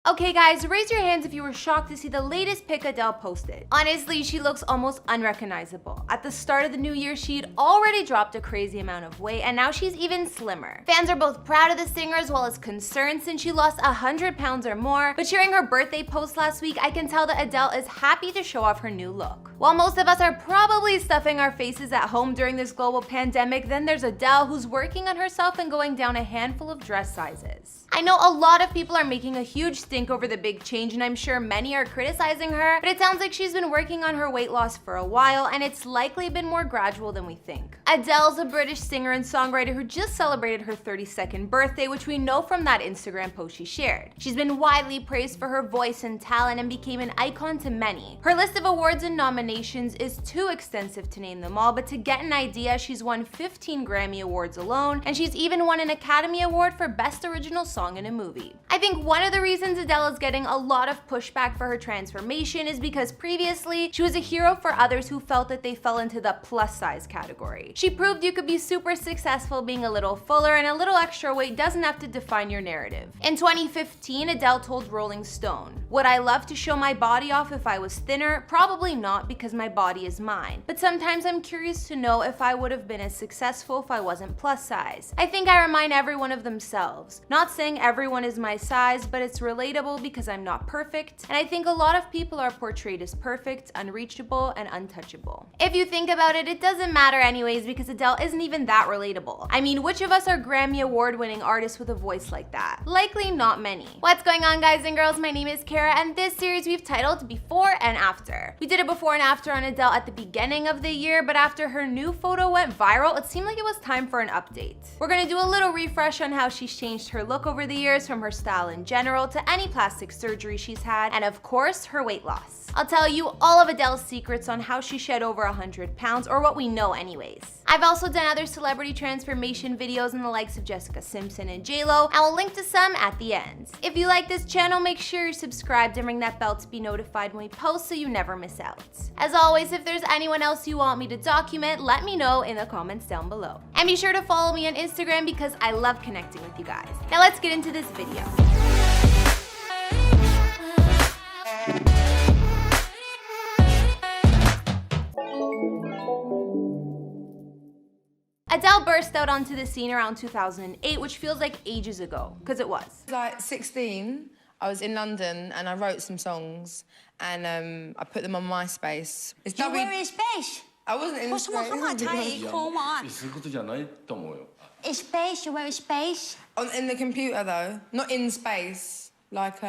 Okay guys, raise your hands if you were shocked to see the latest pic Adele posted. Honestly, she looks almost unrecognizable. At the start of the new year, she'd already dropped a crazy amount of weight, and now she's even slimmer. Fans are both proud of the singer as well as concerned since she lost 100 pounds or more, but sharing her birthday post last week, I can tell that Adele is happy to show off her new look. While most of us are probably stuffing our faces at home during this global pandemic, then there's Adele who's working on herself and going down a handful of dress sizes. I know a lot of people are making a huge stink over the big change, and I'm sure many are criticizing her, but it sounds like she's been working on her weight loss for a while, and it's likely been more gradual than we think. Adele's a British singer and songwriter who just celebrated her 32nd birthday, which we know from that Instagram post she shared. She's been widely praised for her voice and talent and became an icon to many. Her list of awards and nominations is too extensive to name them all, but to get an idea, she's won 15 Grammy Awards alone, and she's even won an Academy Award for Best Original Song in a Movie. I think one of the reasons Adele is getting a lot of pushback for her transformation is because previously, she was a hero for others who felt that they fell into the plus size category. She proved you could be super successful being a little fuller, and a little extra weight doesn't have to define your narrative. In 2015, Adele told Rolling Stone, "Would I love to show my body off if I was thinner? Probably not, because my body is mine. But sometimes I'm curious to know if I would have been as successful if I wasn't plus size. I think I remind everyone of themselves. Not saying everyone is my size, but it's relatable because I'm not perfect, and I think a lot of people are portrayed as perfect, unreachable, and untouchable." If you think about it, it doesn't matter anyways because Adele isn't even that relatable. I mean, which of us are Grammy Award-winning artists with a voice like that? Likely not many. What's going on, guys and girls? My name is Kara, and this series we've titled Before and After. We did a before and after on Adele at the beginning of the year, but after her new photo went viral, it seemed like it was time for an update. We're gonna do a little refresh on how she's changed her look over the years, from her style in general to any plastic surgery she's had, and of course, her weight loss. I'll tell you all of Adele's secrets on how she shed over 100 pounds, or what we know anyways. I've also done other celebrity transformation videos on the likes of Jessica Simpson and J-Lo, and I'll link to some at the end. If you like this channel, make sure you're subscribed and ring that bell to be notified when we post so you never miss out. As always, if there's anyone else you want me to document, let me know in the comments down below. And be sure to follow me on Instagram because I love connecting with you guys. Now let's get into this video. Adele burst out onto the scene around 2008, which feels like ages ago, because it was. Like 16, I was in London and I wrote some songs and I put them on MySpace. You were in space? I wasn't in space. Come on. In space, you were in space? In the computer though, not in space. Like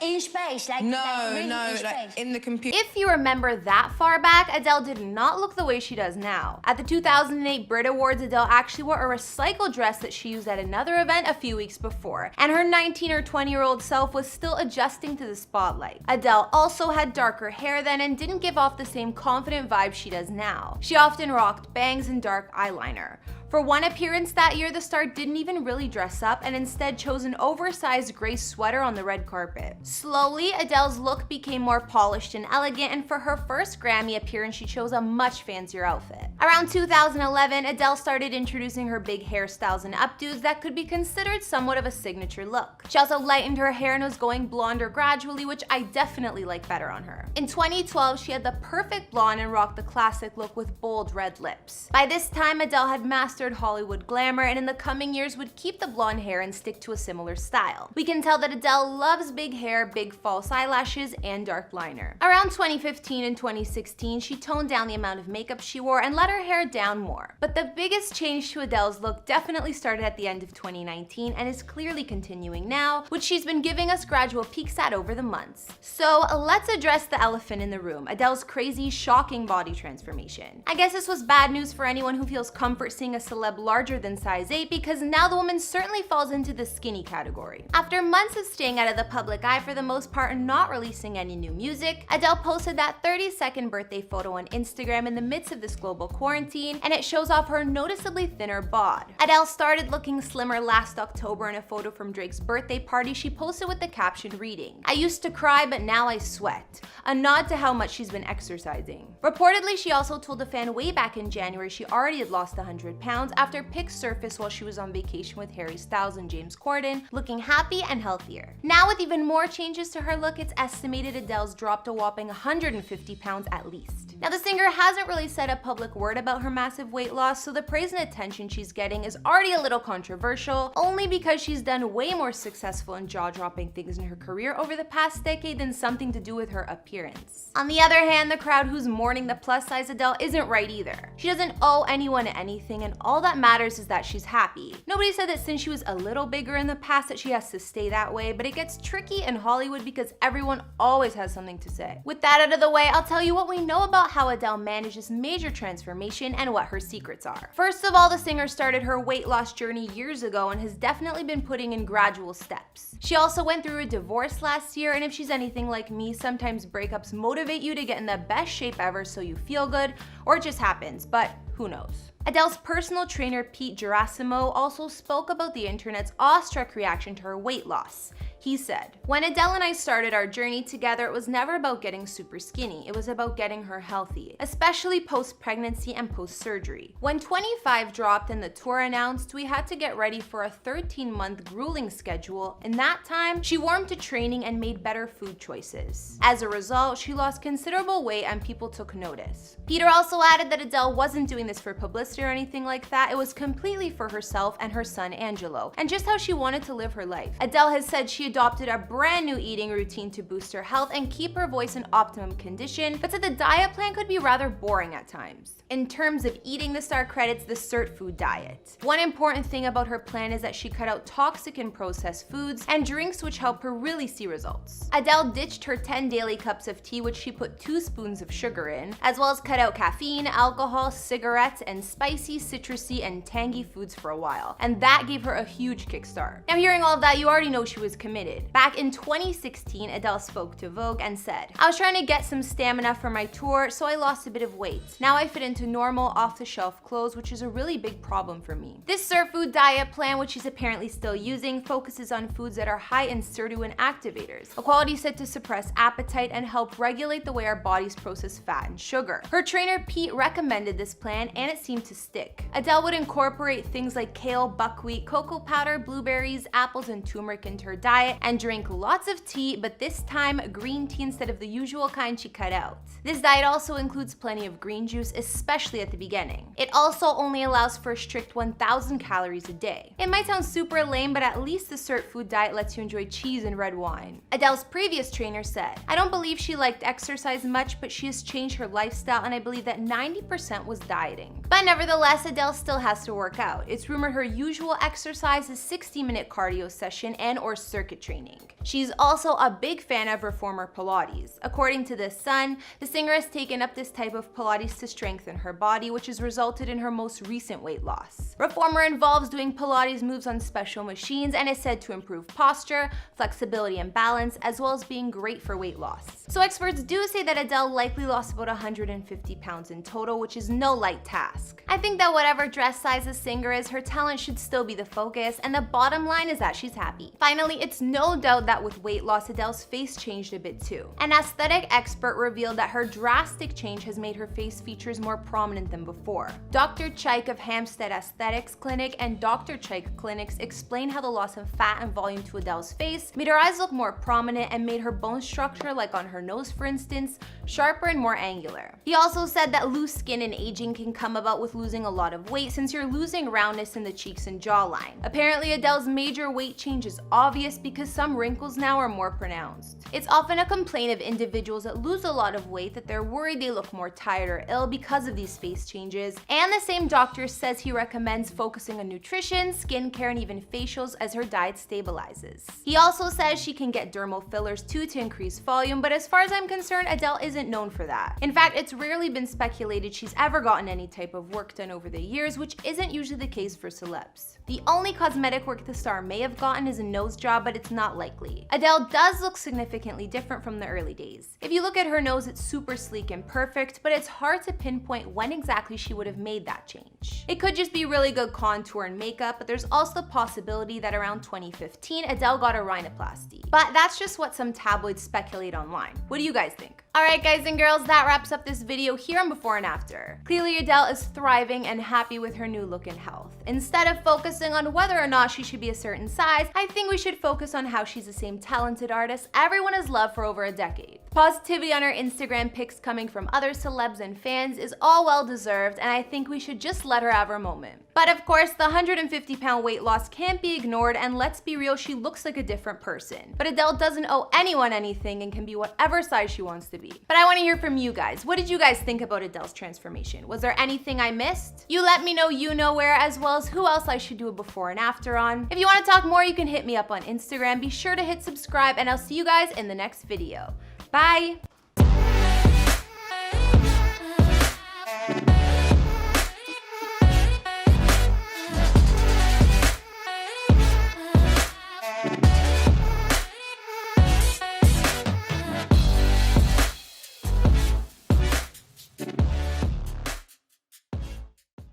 in space? Like no, really in space? Like in the computer. If you remember that far back, Adele did not look the way she does now. At the 2008 Brit Awards, Adele actually wore a recycled dress that she used at another event a few weeks before, and her 19 or 20-year-old self was still adjusting to the spotlight. Adele also had darker hair then and didn't give off the same confident vibe she does now. She often rocked bangs and dark eyeliner. For one appearance that year, the star didn't even really dress up and instead chose an oversized gray sweater on the red carpet. Slowly, Adele's look became more polished and elegant, and for her first Grammy appearance, she chose a much fancier outfit. Around 2011, Adele started introducing her big hairstyles and updos that could be considered somewhat of a signature look. She also lightened her hair and was going blonder gradually, which I definitely like better on her. In 2012, she had the perfect blonde and rocked the classic look with bold red lips. By this time, Adele had mastered Hollywood glamour, and in the coming years would keep the blonde hair and stick to a similar style. We can tell that Adele loves big hair, big false eyelashes, and dark liner. Around 2015 and 2016, she toned down the amount of makeup she wore and let her hair down more. But the biggest change to Adele's look definitely started at the end of 2019 and is clearly continuing now, which she's been giving us gradual peeks at over the months. So let's address the elephant in the room, Adele's crazy, shocking body transformation. I guess this was bad news for anyone who feels comfort seeing a celeb larger than size 8, because now the woman certainly falls into the skinny category. After months of staying out of the public eye for the most part and not releasing any new music, Adele posted that 32nd birthday photo on Instagram in the midst of this global quarantine, and it shows off her noticeably thinner bod. Adele started looking slimmer last October in a photo from Drake's birthday party she posted with the caption reading, "I used to cry, but now I sweat," a nod to how much she's been exercising. Reportedly, she also told a fan way back in January she already had lost 100 pounds, pounds after pics surfaced while she was on vacation with Harry Styles and James Corden, looking happy and healthier. Now with even more changes to her look, it's estimated Adele's dropped a whopping 150 pounds at least. Now the singer hasn't really said a public word about her massive weight loss, so the praise and attention she's getting is already a little controversial, only because she's done way more successful and jaw-dropping things in her career over the past decade than something to do with her appearance. On the other hand, the crowd who's mourning the plus-size Adele isn't right either. She doesn't owe anyone anything, and all that matters is that she's happy. Nobody said that since she was a little bigger in the past that she has to stay that way, but it gets tricky in Hollywood because everyone always has something to say. With that out of the way, I'll tell you what we know about how Adele managed this major transformation and what her secrets are. First of all, the singer started her weight loss journey years ago and has definitely been putting in gradual steps. She also went through a divorce last year, and if she's anything like me, sometimes breakups motivate you to get in the best shape ever so you feel good, or it just happens, but who knows. Adele's personal trainer Pete Gerasimo also spoke about the internet's awestruck reaction to her weight loss. He said, "When Adele and I started our journey together, it was never about getting super skinny. It was about getting her healthy, especially post-pregnancy and post-surgery. When 25 dropped and the tour announced, we had to get ready for a 13-month grueling schedule. In that time, she warmed to training and made better food choices. As a result, she lost considerable weight and people took notice." Peter also added that Adele wasn't doing this for publicity or anything like that. It was completely for herself and her son Angelo, and just how she wanted to live her life. Adele has said she adopted a brand new eating routine to boost her health and keep her voice in optimum condition, but said the diet plan could be rather boring at times. In terms of eating, the star credits the cert food diet. One important thing about her plan is that she cut out toxic and processed foods and drinks, which help her really see results. Adele ditched her 10 daily cups of tea, which she put 2 spoons of sugar in, as well as cut out caffeine, alcohol, cigarettes, and spicy, citrusy, and tangy foods for a while, and that gave her a huge kickstart. Now hearing all of that, you already know she was committed. Back in 2016, Adele spoke to Vogue and said, "I was trying to get some stamina for my tour, so I lost a bit of weight. Now I fit into normal, off-the-shelf clothes, which is a really big problem for me." This surf food diet plan, which she's apparently still using, focuses on foods that are high in sirtuin activators, a quality said to suppress appetite and help regulate the way our bodies process fat and sugar. Her trainer Pete recommended this plan, and it seemed to stick. Adele would incorporate things like kale, buckwheat, cocoa powder, blueberries, apples, and turmeric into her diet, and drink lots of tea, but this time green tea instead of the usual kind she cut out. This diet also includes plenty of green juice, especially at the beginning. It also only allows for a strict 1,000 calories a day. It might sound super lame, but at least the cert food diet lets you enjoy cheese and red wine. Adele's previous trainer said, "I don't believe she liked exercise much, but she has changed her lifestyle, and I believe that 90% was dieting." But nevertheless, Adele still has to work out. It's rumored her usual exercise is 60-minute cardio session and/or circuit training. She's also a big fan of reformer Pilates. According to The Sun, the singer has taken up this type of Pilates to strengthen her body, which has resulted in her most recent weight loss. Reformer involves doing Pilates moves on special machines and is said to improve posture, flexibility, and balance, as well as being great for weight loss. So experts do say that Adele likely lost about 150 pounds in total, which is no light task. I think that whatever dress size the singer is, her talent should still be the focus, and the bottom line is that she's happy. Finally, it's no doubt that with weight loss, Adele's face changed a bit too. An aesthetic expert revealed that her drastic change has made her face features more prominent than before. Dr. Chaik of Hampstead Aesthetics Clinic and Dr. Chaik Clinics explained how the loss of fat and volume to Adele's face made her eyes look more prominent and made her bone structure, like on her nose for instance, sharper and more angular. He also said that loose skin and aging can come about with losing a lot of weight, since you're losing roundness in the cheeks and jawline. Apparently, Adele's major weight change is obvious because some wrinkles now are more pronounced. It's often a complaint of individuals that lose a lot of weight that they're worried they look more tired or ill because of these face changes, and the same doctor says he recommends focusing on nutrition, skincare, and even facials as her diet stabilizes. He also says she can get dermal fillers too to increase volume, but as far as I'm concerned, Adele isn't known for that. In fact, it's rarely been speculated she's ever gotten any type of work done over the years, which isn't usually the case for celebs. The only cosmetic work the star may have gotten is a nose job, but it's not likely. naturally. Adele does look significantly different from the early days. If you look at her nose, it's super sleek and perfect, but it's hard to pinpoint when exactly she would have made that change. It could just be really good contour and makeup, but there's also the possibility that around 2015, Adele got a rhinoplasty. But that's just what some tabloids speculate online. What do you guys think? Alright guys and girls, that wraps up this video here on before and after. Clearly Adele is thriving and happy with her new look and health. Instead of focusing on whether or not she should be a certain size, I think we should focus on how she's the same talented artist everyone has loved for over a decade. Positivity on her Instagram pics coming from other celebs and fans is all well deserved, and I think we should just let her have her moment. But of course, the 150-pound weight loss can't be ignored, and let's be real, she looks like a different person. But Adele doesn't owe anyone anything and can be whatever size she wants to be. But I want to hear from you guys. What did you guys think about Adele's transformation? Was there anything I missed? You let me know you know where, as well as who else I should do a before and after on. If you want to talk more, you can hit me up on Instagram. Be sure to hit subscribe, and I'll see you guys in the next video. Bye!